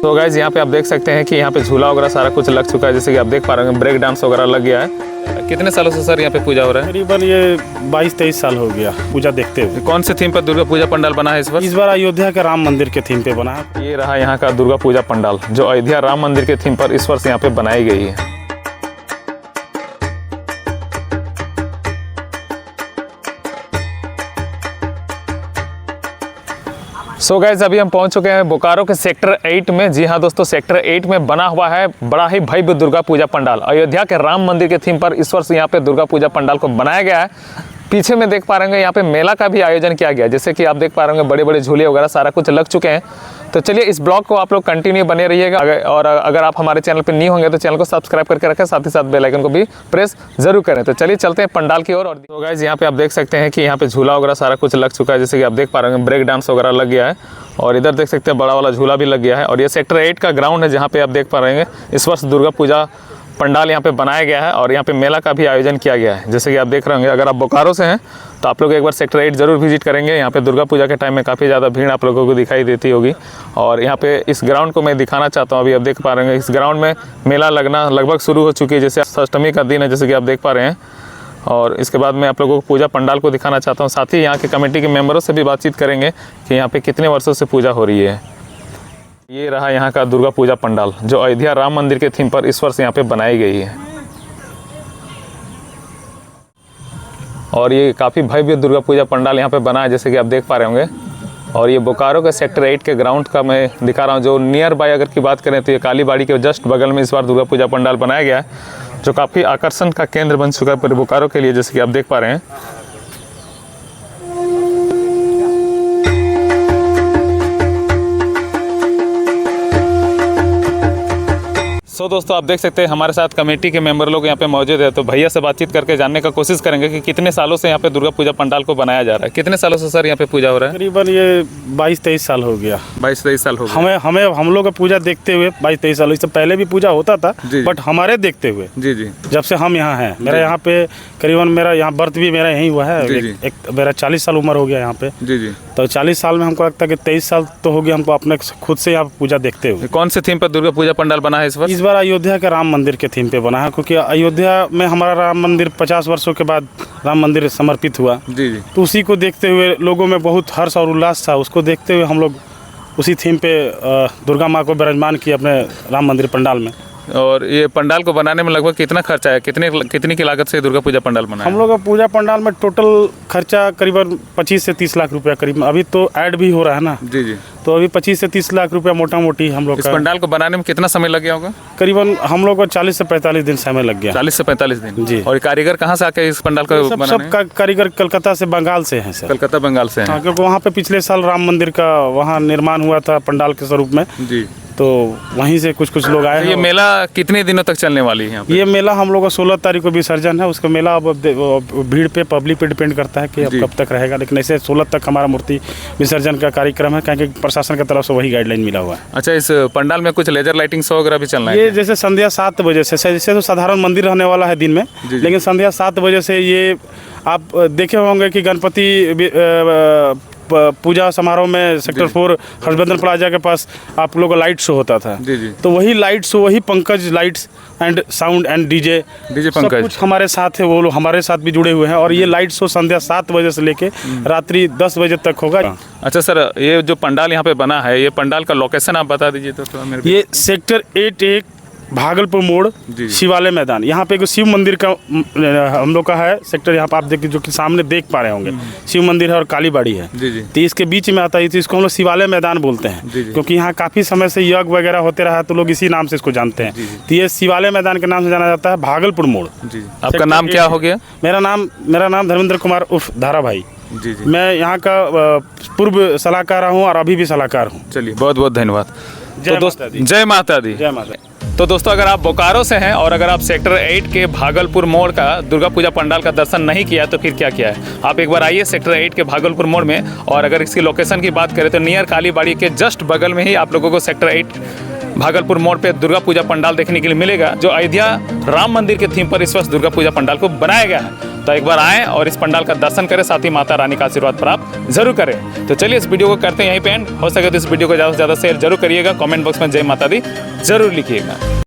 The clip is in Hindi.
तो गाइज यहाँ पे आप देख सकते हैं कि यहाँ पे झूला वगैरह सारा कुछ लग चुका है, जैसे कि आप देख पा रहे हैं ब्रेक डांस वगैरह लग गया है। कितने सालों से सर यहाँ पे पूजा हो रहा है? करीबन ये 22-23 साल हो गया पूजा देखते हुए। कौन से थीम पर दुर्गा पूजा पंडाल बना है इस बार अयोध्या के राम मंदिर के थीम पे बना है। ये रहा यहाँ का दुर्गा पूजा पंडाल जो अयोध्या राम मंदिर के थीम पर इस वर्ष यहाँ पे बनाई गई है। सो गाइस अभी हम पहुंच चुके हैं बोकारो के सेक्टर 8 में। जी हाँ दोस्तों, सेक्टर 8 में बना हुआ है बड़ा ही भव्य दुर्गा पूजा पंडाल। अयोध्या के राम मंदिर के थीम पर इस वर्ष यहाँ पे दुर्गा पूजा पंडाल को बनाया गया है। पीछे में देख पा रहे होंगे यहाँ पे मेला का भी आयोजन किया गया है, जैसे कि आप देख पा रहे होंगे बड़े बड़े झूले वगैरह सारा कुछ लग चुके हैं। तो चलिए इस ब्लॉग को आप लोग कंटिन्यू बने रहिएगा और अगर आप हमारे चैनल पर न्यू होंगे तो चैनल को सब्सक्राइब करके रखें, साथ ही साथ बेल आइकन को भी प्रेस जरूर करें। तो चलिए चलते हैं पंडाल की ओर। और तो गाइस यहाँ पे आप देख सकते हैं कि यहाँ पे झूला वगैरह सारा कुछ लग चुका है, जैसे कि आप देख पा रहे होंगे ब्रेक डांस वगैरह लग गया है और इधर देख सकते हैं बड़ा वाला झूला भी लग गया है। और ये सेक्टर 8 का ग्राउंड है जहाँ पे आप देख पा रहे हैं इस वर्ष दुर्गा पूजा पंडाल यहाँ पे बनाया गया है और यहाँ पे मेला का भी आयोजन किया गया है। जैसे कि आप देख रहे होंगे, अगर आप बोकारो से हैं तो आप लोग एक बार सेक्टर 8 जरूर विजिट करेंगे। यहाँ पे दुर्गा पूजा के टाइम में काफ़ी ज़्यादा भीड़ आप लोगों को दिखाई देती होगी। और यहाँ पे इस ग्राउंड को मैं दिखाना चाहता हूँ। अभी आप देख पा रहे हैं इस ग्राउंड में मेला लगना लगभग शुरू हो चुकी है, जैसे अष्टमी का दिन है जैसे कि आप देख पा रहे हैं। और इसके बाद मैं आप लोगों को पूजा पंडाल को दिखाना चाहता हूँ, साथ ही यहाँ के कमेटी के मेम्बरों से भी बातचीत करेंगे कि यहाँ पे कितने वर्षों से पूजा हो रही है। ये रहा यहाँ का दुर्गा पूजा पंडाल जो अयोध्या राम मंदिर के थीम पर इस वर्ष यहाँ पे बनाई गई है। और ये काफ़ी भव्य दुर्गा पूजा पंडाल यहाँ पे बना है, जैसे कि आप देख पा रहे होंगे। और ये बोकारो के सेक्टर 8 के ग्राउंड का मैं दिखा रहा हूँ, जो नियर बाय अगर की बात करें तो ये कालीबाड़ी के जस्ट बगल में इस बार दुर्गा पूजा पंडाल बनाया गया है, जो काफ़ी आकर्षण का केंद्र बन चुका है पूरे बोकारो के लिए, जैसे कि आप देख पा रहे हैं। सो दोस्तों आप देख सकते हैं हमारे साथ कमेटी के मेंबर लोग यहाँ पे मौजूद है, तो भैया से बातचीत करके जानने का कोशिश करेंगे कि कितने सालों से यहाँ पे दुर्गा पूजा पंडाल को बनाया जा रहा है। कितने सालों से सर यहाँ पे पूजा हो रहा है? करीबन ये 22-23 साल हो गया। 22-23 साल हो गया। हम लोग का पूजा देखते हुए 22-23 साल। इससे पहले भी पूजा होता था बट हमारे देखते हुए जी जी जब से हम यहाँ हैं। मेरा यहाँ पे करीबन मेरा यहाँ बर्थ भी मेरा यहीं हुआ है। मेरा 40 साल उम्र हो गया यहाँ पे। जी जी। तो 40 साल में हमको लगता है कि 23 साल तो हो गया हमको अपने खुद से यहाँ पूजा देखते हुए। कौन से थीम पर दुर्गा पूजा पंडाल बना है इस बार अयोध्या के राम मंदिर के थीम पे बना है, क्योंकि अयोध्या में हमारा राम मंदिर 50 वर्षों के बाद राम मंदिर समर्पित हुआ। जी जी। तो उसी को देखते हुए लोगों में बहुत हर्ष और उल्लास था। उसको देखते हुए हम लोग उसी थीम पे दुर्गा माँ को विराजमान किया अपने राम मंदिर पंडाल में। और ये पंडाल को बनाने में लगभग कितना खर्चा है, कितनी की लागत से दुर्गा पूजा पंडाल बना है? हम लोग का पूजा पंडाल में टोटल खर्चा करीबन 25 से 30 लाख रुपया करीब। अभी तो ऐड भी हो रहा है ना। जी जी। तो अभी 25 से 30 लाख रुपया मोटा मोटी हम लोग। इस पंडाल को बनाने में कितना समय लग गया होगा? करीबन हम लोग को 40 से 45 दिन समय लग गया। 40 से 45 दिन जी। और कारीगर कहाँ से आके इस पंडाल को बनाने? सब कारीगर कलकत्ता से बंगाल से हैं सर। कलकत्ता बंगाल से हैं। क्योंकि वहाँ पे पिछले साल राम मंदिर का वहाँ निर्माण हुआ था पंडाल के स्वरूप में जी। तो वहीं से कुछ लोग आए। ये मेला कितने दिनों तक चलने वाली है? ये मेला हम लोग का 16 तारीख को विसर्जन है। उसका मेला अब भीड़ पे पब्लिक पे डिपेंड करता है कि अब कब तक रहेगा, लेकिन ऐसे 16 तक हमारा मूर्ति विसर्जन का कार्यक्रम है, क्योंकि प्रशासन की तरफ से वही गाइडलाइन मिला हुआ है। अच्छा, इस पंडाल में कुछ लेजर लाइटिंग शो वगैरह भी चलना है? ये जैसे संध्या 7 बजे से, जैसे तो साधारण मंदिर रहने वाला है दिन में, लेकिन संध्या 7 बजे से ये आप देखे होंगे कि गणपति पूजा समारोह में सेक्टर 4 हर्षवर्धन प्लाजा के पास आप लोगों का लाइट शो होता था। जी जी। तो वही लाइट शो, वही Pankaj lights and sound and DJ Pankaj कुछ हमारे साथ है, वो लोग हमारे साथ भी जुड़े हुए हैं। और ये लाइट शो संध्या 7 बजे से लेके रात्रि 10 बजे तक होगा। अच्छा सर, ये जो पंडाल यहाँ पे बना है, ये पंडाल का लोकेशन आप बता दीजिए तो थोड़ा मेरे। ये सेक्टर 8 भागलपुर मोड़ शिवालय मैदान, यहाँ पे एक शिव मंदिर का हम लोग का है सेक्टर। यहाँ पे आप देखिए जो कि सामने देख पा रहे होंगे शिव मंदिर है और कालीबाड़ी है। तो इसके बीच में आता है, तो इसको हम लोग शिवालय मैदान बोलते हैं क्योंकि यहाँ काफ़ी समय से यज्ञ वगैरह होते रहा, तो लोग इसी नाम से इसको जानते हैं। तो ये शिवालय मैदान के नाम से जाना जाता है, भागलपुर मोड़। आपका नाम क्या हो गया? मेरा नाम धर्मेंद्र कुमार उर्फ धारा भाई। जी जी। मैं यहाँ का पूर्व सलाहकार हूँ और अभी भी सलाहकार हूँ। चलिए, बहुत बहुत धन्यवाद। जय माता दी। जय माता दी। जय माता दी। तो दोस्तों, अगर आप बोकारो से हैं और अगर आप सेक्टर 8 के भागलपुर मोड़ का दुर्गा पूजा पंडाल का दर्शन नहीं किया तो फिर क्या किया है? आप एक बार आइए सेक्टर 8 के भागलपुर मोड़ में। और अगर इसकी लोकेशन की बात करें तो नियर कालीबाड़ी के जस्ट बगल में ही आप लोगों को सेक्टर 8 भागलपुर मोड़ पे दुर्गा पूजा पंडाल देखने के लिए मिलेगा, जो अयोध्या राम मंदिर के थीम पर इस वर्ष दुर्गा पूजा पंडाल को बनाया गया है। तो एक बार आएँ और इस पंडाल का दर्शन करें, साथ ही माता रानी का आशीर्वाद प्राप्त जरूर करें। तो चलिए इस वीडियो को करते हैं यहीं पे एंड। हो सके तो इस वीडियो को ज़्यादा से ज़्यादा शेयर जरूर करिएगा, कमेंट बॉक्स में जय माता दी जरूर लिखिएगा।